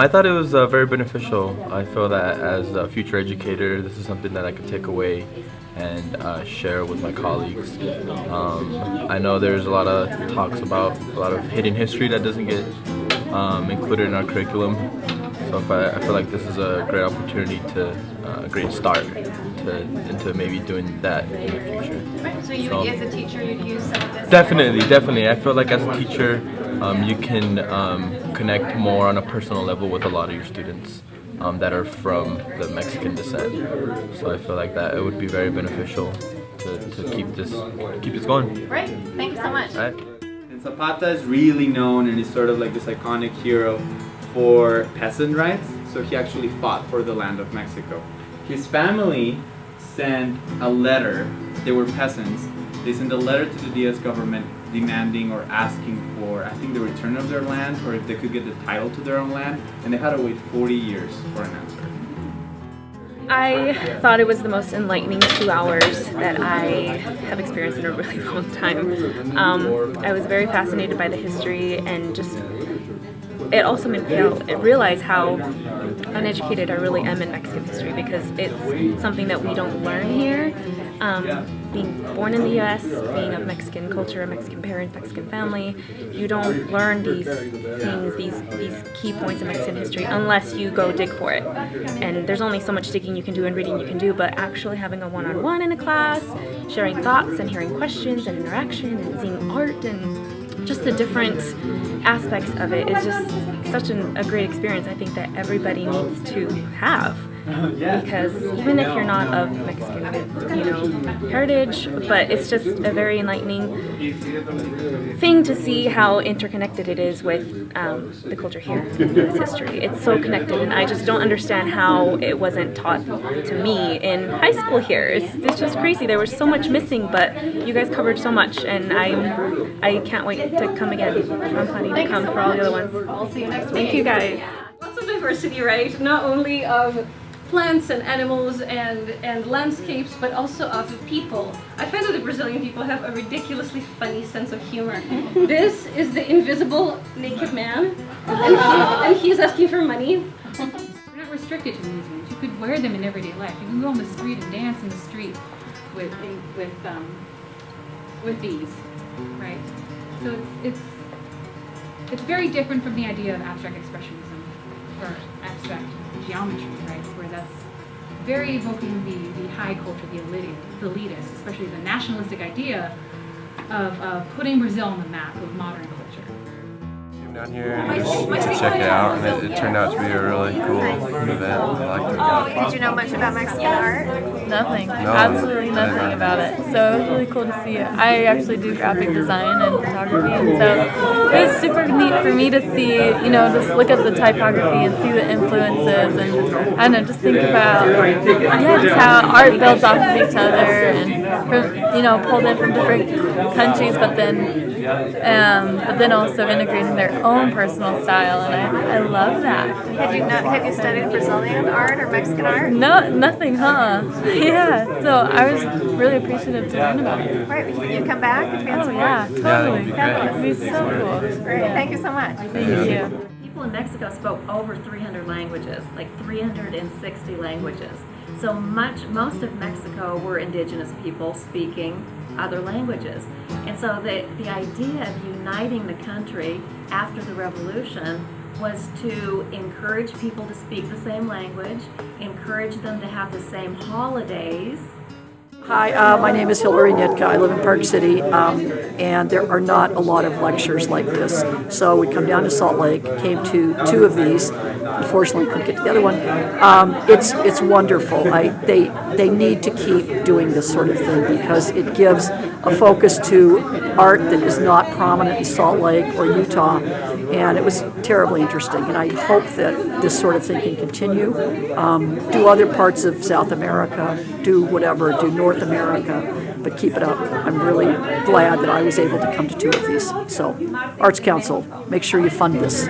I thought it was very beneficial. I feel that as a future educator, this is something that I could take away and share with my colleagues. I know there's a lot of talks about a lot of hidden history that doesn't get included in our curriculum. So I feel like this is a great opportunity a great start into maybe doing that in the future. Right. So you, as a teacher, you'd use some of this? Definitely. I feel like as a teacher, you can connect more on a personal level with a lot of your students that are from the Mexican descent. So I feel like that it would be very beneficial to keep this going. Right. Thank you so much. Right. And Zapata is really known and is sort of like this iconic hero for peasant rights. So he actually fought for the land of Mexico. His family sent a letter. They were peasants. They sent a letter to the Diaz government demanding or asking for, I think, the return of their land, or if they could get the title to their own land, and they had to wait 40 years for an answer. I thought it was the most enlightening 2 hours that I have experienced in a really long time. I was very fascinated by the history, and just it also made me realize how uneducated I really am in Mexican history, because it's something that we don't learn here. Being born in the U.S., being of Mexican culture, Mexican parents, Mexican family, you don't learn these things, these key points in Mexican history unless you go dig for it. And there's only so much digging you can do and reading you can do, but actually having a one-on-one in a class, sharing thoughts and hearing questions and interaction and seeing art and just the different aspects of it is just such a great experience. I think that everybody needs to have, because even if you're not of Mexican, heritage, but it's just a very enlightening thing to see how interconnected it is with the culture here, this history. It's so connected, and I just don't understand how it wasn't taught to me in high school here. It's just crazy. There was so much missing, but you guys covered so much, and I can't wait to come again. I'm planning to come for all the other ones. We'll see you next week. Thank you guys. Lots of diversity, right? Not only of plants and animals and landscapes, but also of people. I find that the Brazilian people have a ridiculously funny sense of humor. This is the invisible naked man, and he's asking for money. We're not restricted to museums. You could wear them in everyday life. You can go on the street and dance in the street with these, right? So it's very different from the idea of abstract expressionism or abstract geometry, right? Where that's very evoking the high culture, the elitist, especially the nationalistic idea of putting Brazil on the map of modern culture. Came down here and just check it out, and it turned out to be a really cool event. I liked it. Did you know much about Mexican art? Nothing. Absolutely nothing about it. So it was really cool to see it. I actually do graphic design and photography, and so it was super neat for me to see, just look at the typography and see the influences, and I don't know, just think about, just how art builds off of each other, and pulled in from different countries, but then also integrating their own personal style, and I love that. Have you studied Brazilian art or Mexican art? No, nothing, huh? Yeah, so I was really appreciative to learn about it. Right, you come back and Oh yeah, totally. That'd be so cool. Great, thank you so much. Thank you. People in Mexico spoke over 300 languages, like 360 languages. So most of Mexico were indigenous people speaking other languages. And so the idea of uniting the country after the revolution was to encourage people to speak the same language, encourage them to have the same holidays. Hi, my name is Hillary Nitka. I live in Park City, and there are not a lot of lectures like this. So we come down to Salt Lake, came to 2 of these. Unfortunately, couldn't get to the other one. It's wonderful. They need to keep doing this sort of thing, because it gives a focus to art that is not prominent in Salt Lake or Utah, and it was terribly interesting. And I hope that this sort of thing can continue. Do other parts of South America, do whatever, do North America, but keep it up. I'm really glad that I was able to come to 2 of these. So, Arts Council, make sure you fund this.